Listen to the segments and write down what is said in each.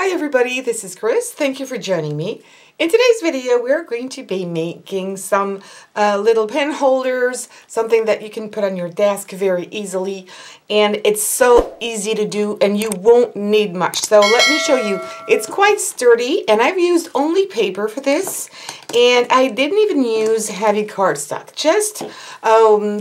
Hi everybody, this is Chris. Thank you for joining me. In today's video, we're going to be making some little pen holders, something that you can put on your desk very easily. And it's so easy to do and you won't need much. So let me show you. It's quite sturdy and I've used only paper for this. And I didn't even use heavy cardstock, just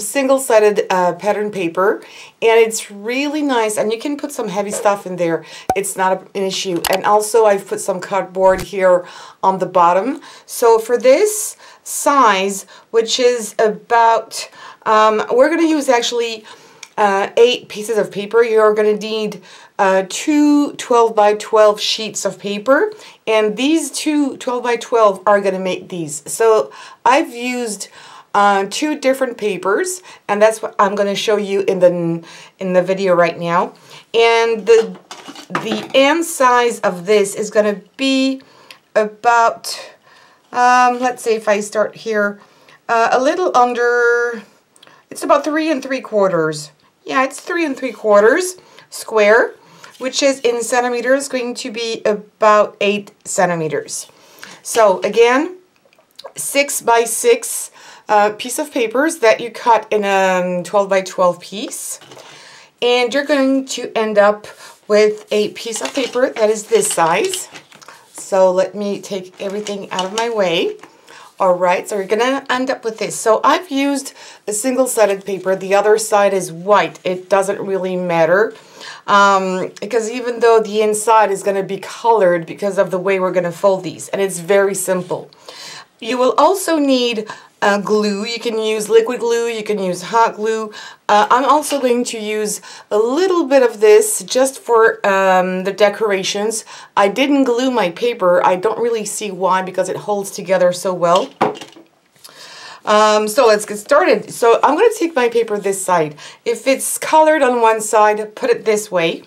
single-sided pattern paper. And it's really nice, and you can put some heavy stuff in there. It's not an issue. And also I've put some cardboard here on the bottom. So for this size, which is about, we're going to use actually 8 pieces of paper. You're going to need 2 12 by 12 sheets of paper, and these 2 12 by 12 are going to make these. So I've used 2 different papers, and that's what I'm going to show you in the video right now. And the end size of this is going to be about let's say if I start here, a little under, it's about 3 3/4. Yeah, it's 3 3/4 square, which is in centimeters going to be about 8 centimeters. So again, 6 by 6 piece of papers that you cut in a 12 by 12 piece, and you're going to end up with a piece of paper that is this size. So let me take everything out of my way. Alright, so you're going to end up with this. So I've used a single-sided paper. The other side is white. It doesn't really matter because even though the inside is going to be colored because of the way we're going to fold these, and it's very simple. You will also need glue. You can use liquid glue, you can use hot glue. I'm also going to use a little bit of this just for the decorations. I didn't glue my paper. I don't really see why, because it holds together so well. So let's get started. So I'm going to take my paper this side. If it's colored on one side, put it this way.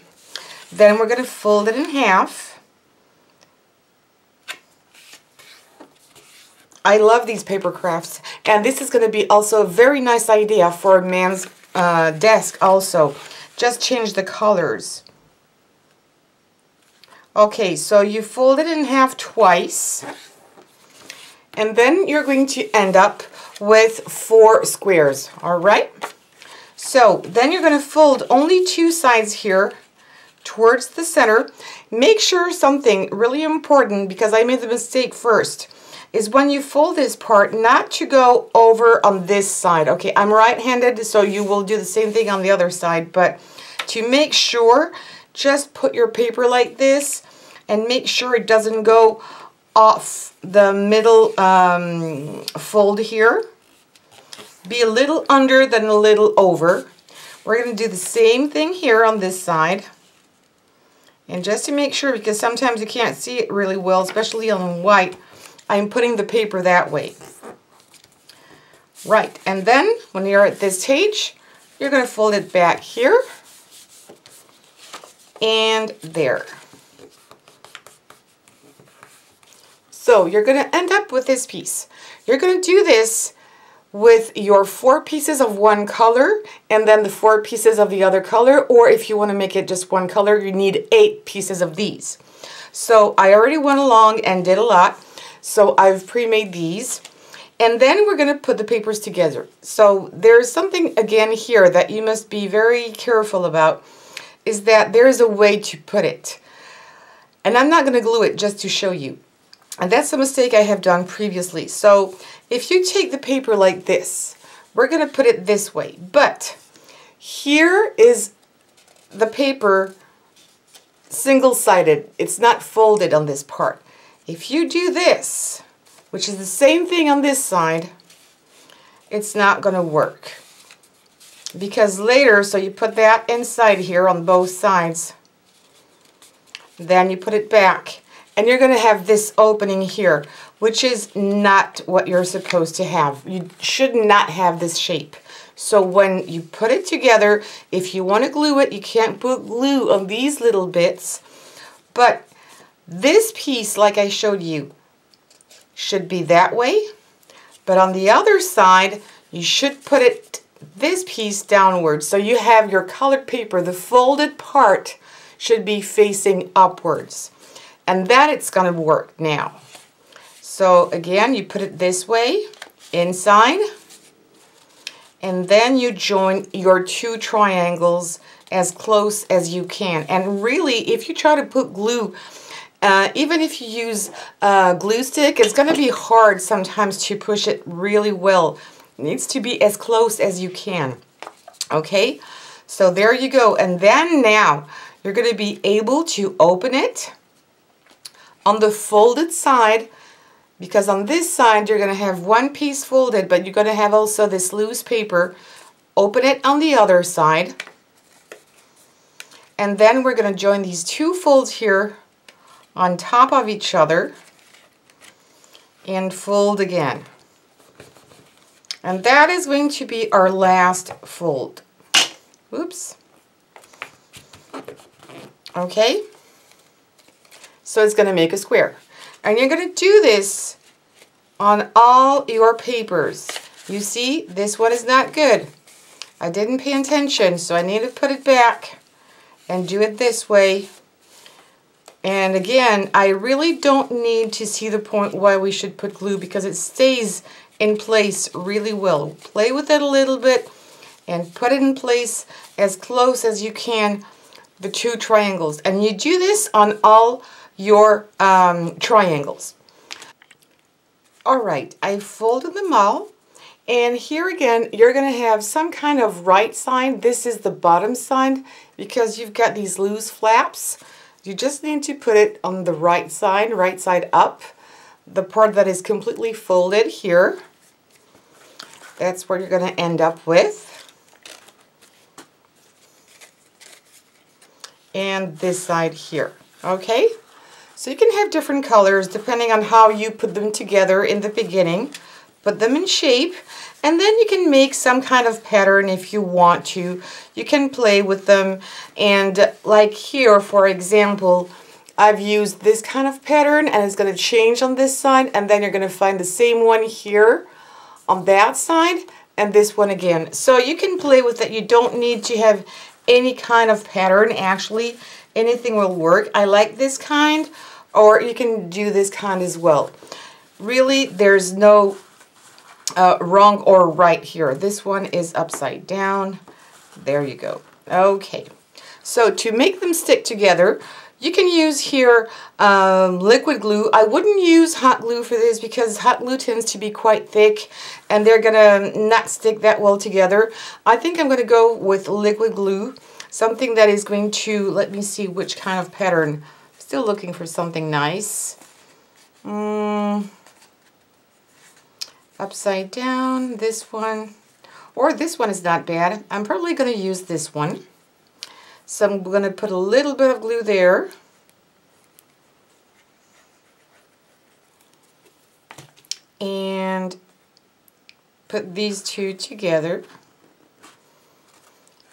Then we're going to fold it in half. I love these paper crafts, and this is going to be also a very nice idea for a man's desk also. Just change the colors. Okay, so you fold it in half twice, and then you're going to end up with 4 squares, alright? So then you're going to fold only 2 sides here towards the center. Make sure something really important, because I made the mistake first, is when you fold this part, not to go over on this side. Okay, I'm right-handed, so you will do the same thing on the other side, but to make sure, just put your paper like this and make sure it doesn't go off the middle fold here. Be a little under, then a little over. We're going to do the same thing here on this side. And just to make sure, because sometimes you can't see it really well, especially on white, I'm putting the paper that way. Right, and then when you're at this stage, you're going to fold it back here and there. So you're going to end up with this piece. You're going to do this with your 4 pieces of one color and then the 4 pieces of the other color, or if you want to make it just one color, you need 8 pieces of these. So I already went along and did a lot. So I've pre-made these, and then we're going to put the papers together. So there's something again here that you must be very careful about, is that there is a way to put it. And I'm not going to glue it just to show you. And that's a mistake I have done previously. So if you take the paper like this, we're going to put it this way. But here is the paper single-sided. It's not folded on this part. If you do this, which is the same thing on this side, it's not going to work. Because later, so you put that inside here on both sides, then you put it back, and you're going to have this opening here, which is not what you're supposed to have. You should not have this shape. So when you put it together, if you want to glue it, you can't put glue on these little bits, but this piece, like I showed you, should be that way, but on the other side, you should put it, this piece downwards. So you have your colored paper, the folded part should be facing upwards. and that it's going to work now. So again, you put it this way, inside, and then you join your two triangles as close as you can. And really, if you try to put glue, even if you use a glue stick, it's going to be hard sometimes to push it really well. It needs to be as close as you can. Okay, so there you go. And then now you're going to be able to open it on the folded side, because on this side you're going to have one piece folded, but you're going to have also this loose paper. Open it on the other side, and then we're going to join these two folds here on top of each other and fold again. And that is going to be our last fold. Oops. Okay. So it's going to make a square. And you're going to do this on all your papers. You see, this one is not good. I didn't pay attention, so I need to put it back and do it this way. And again, I really don't need to see the point why we should put glue, because it stays in place really well. Play with it a little bit and put it in place as close as you can, the two triangles. And you do this on all your triangles. Alright, I folded them all, and here again you're going to have some kind of right side. This is the bottom side because you've got these loose flaps. You just need to put it on the right side up, the part that is completely folded here. That's where you're going to end up with. And this side here. Okay? So you can have different colors depending on how you put them together in the beginning. Put them in shape, and then you can make some kind of pattern if you want to. You can play with them, and like here, for example, I've used this kind of pattern, and it's going to change on this side, and then you're going to find the same one here on that side, and this one again. So you can play with it. You don't need to have any kind of pattern. Actually, anything will work. I like this kind, or you can do this kind as well. Really, there's no wrong or right here. This one is upside down. There you go. Okay, so to make them stick together, you can use here liquid glue. I wouldn't use hot glue for this because hot glue tends to be quite thick and they're gonna not stick that well together. I think I'm gonna go with liquid glue, something that is going to, let me see which kind of pattern. Still looking for something nice. Upside down, this one, or this one is not bad. I'm probably going to use this one. So I'm going to put a little bit of glue there. And put these two together.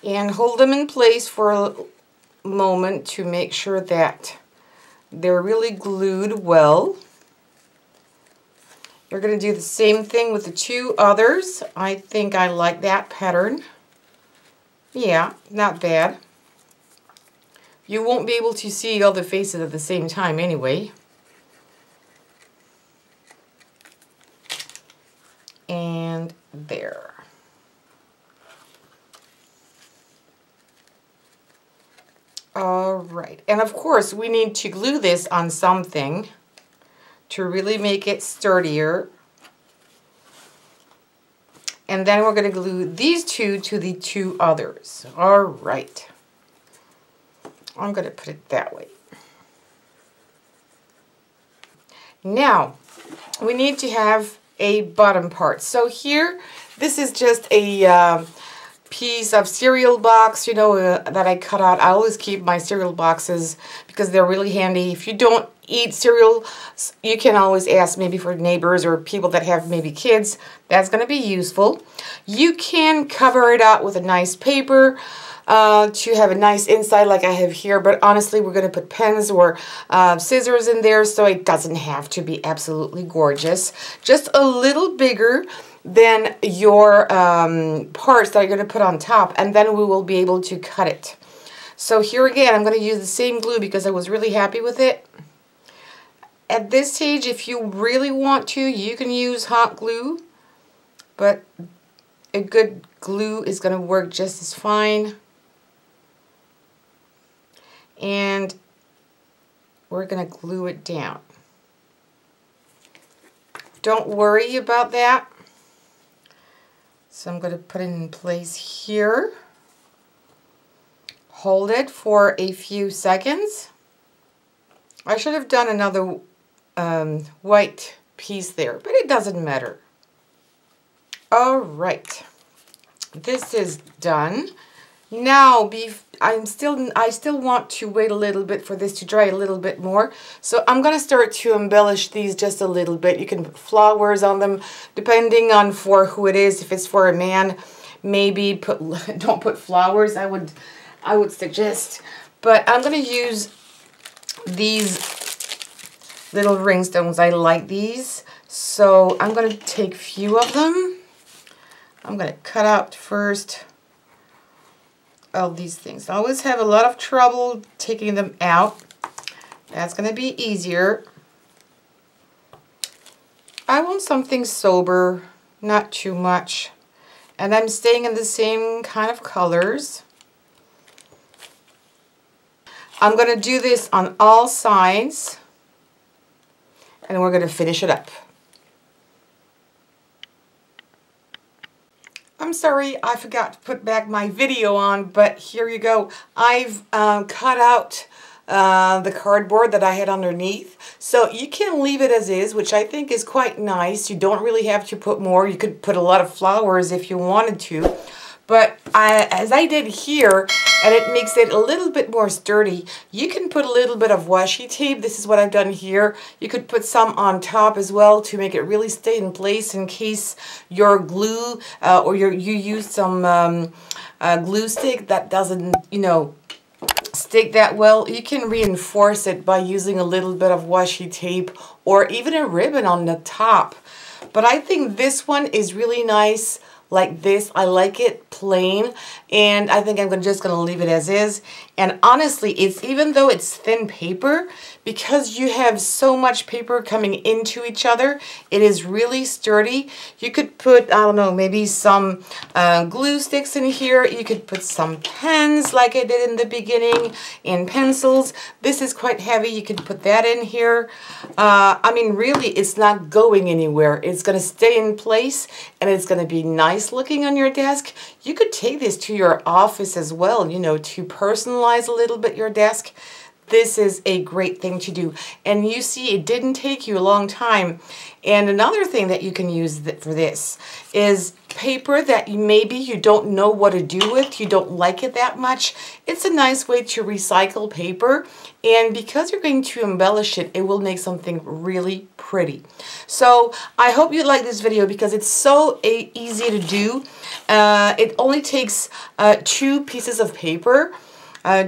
And hold them in place for a moment to make sure that they're really glued well. You're going to do the same thing with the two others. I think I like that pattern. Yeah, not bad. You won't be able to see all the faces at the same time anyway. And there. Alright, and of course we need to glue this on something to really make it sturdier. And then we're going to glue these two to the two others. All right. I'm going to put it that way. Now, we need to have a bottom part. So here, this is just a piece of cereal box, you know, that I cut out. I always keep my cereal boxes because they're really handy. If you don't eat cereal, you can always ask maybe for neighbors or people that have maybe kids. That's going to be useful. You can cover it out with a nice paper to have a nice inside like I have here, but honestly we're going to put pens or scissors in there, so it doesn't have to be absolutely gorgeous. Just a little bigger than your parts that I'm going to put on top, and then we will be able to cut it. So here again, I'm going to use the same glue because I was really happy with it. At this stage, if you really want to, you can use hot glue, but a good glue is going to work just as fine. And we're going to glue it down. Don't worry about that. So I'm going to put it in place here. Hold it for a few seconds. I should have done another white piece there, but it doesn't matter. All right, this is done. Now, I still want to wait a little bit for this to dry a little bit more. So I'm going to start to embellish these just a little bit. You can put flowers on them, depending on for who it is. If it's for a man, maybe don't put flowers, I would suggest. But I'm going to use these little ringstones. I like these. So I'm going to take a few of them. I'm going to cut out first all these things. I always have a lot of trouble taking them out. That's going to be easier. I want something sober, not too much. And I'm staying in the same kind of colors. I'm going to do this on all sides. And we're going to finish it up. I'm sorry, I forgot to put back my video on, but here you go. I've cut out the cardboard that I had underneath. So you can leave it as is, which I think is quite nice. You don't really have to put more. You could put a lot of flowers if you wanted to. But as I did here, and it makes it a little bit more sturdy, you can put a little bit of washi tape. This is what I've done here. You could put some on top as well to make it really stay in place in case your glue or you use some glue stick that doesn't, you know, stick that well. You can reinforce it by using a little bit of washi tape or even a ribbon on the top. But I think this one is really nice like this. I like it plain, and I think I'm just going to leave it as is. And honestly, it's, even though it's thin paper, because you have so much paper coming into each other, it is really sturdy. You could put, I don't know, maybe some glue sticks in here. You could put some pens like I did in the beginning, and pencils. This is quite heavy. You could put that in here. I mean, really, it's not going anywhere. It's going to stay in place, and it's going to be nice looking on your desk. You could take this to your office as well, you know, to personalize a little bit your desk. This is a great thing to do. And you see, it didn't take you a long time. And another thing that you can use for this is paper that maybe you don't know what to do with, you don't like it that much. It's a nice way to recycle paper, and because you're going to embellish it, it will make something really pretty. So I hope you like this video because it's so easy to do. It only takes 2 pieces of paper.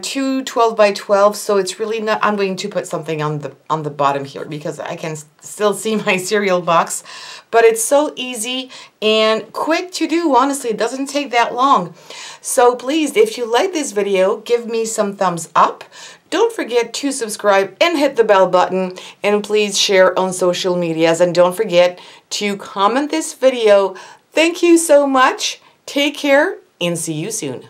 2 12 by 12, so it's really not. I'm going to put something on the bottom here because I can still see my cereal box, but it's so easy and quick to do. Honestly, it doesn't take that long. So please, if you like this video, give me some thumbs up. Don't forget to subscribe and hit the bell button, and please share on social medias, and don't forget to comment this video. Thank you so much. Take care and see you soon.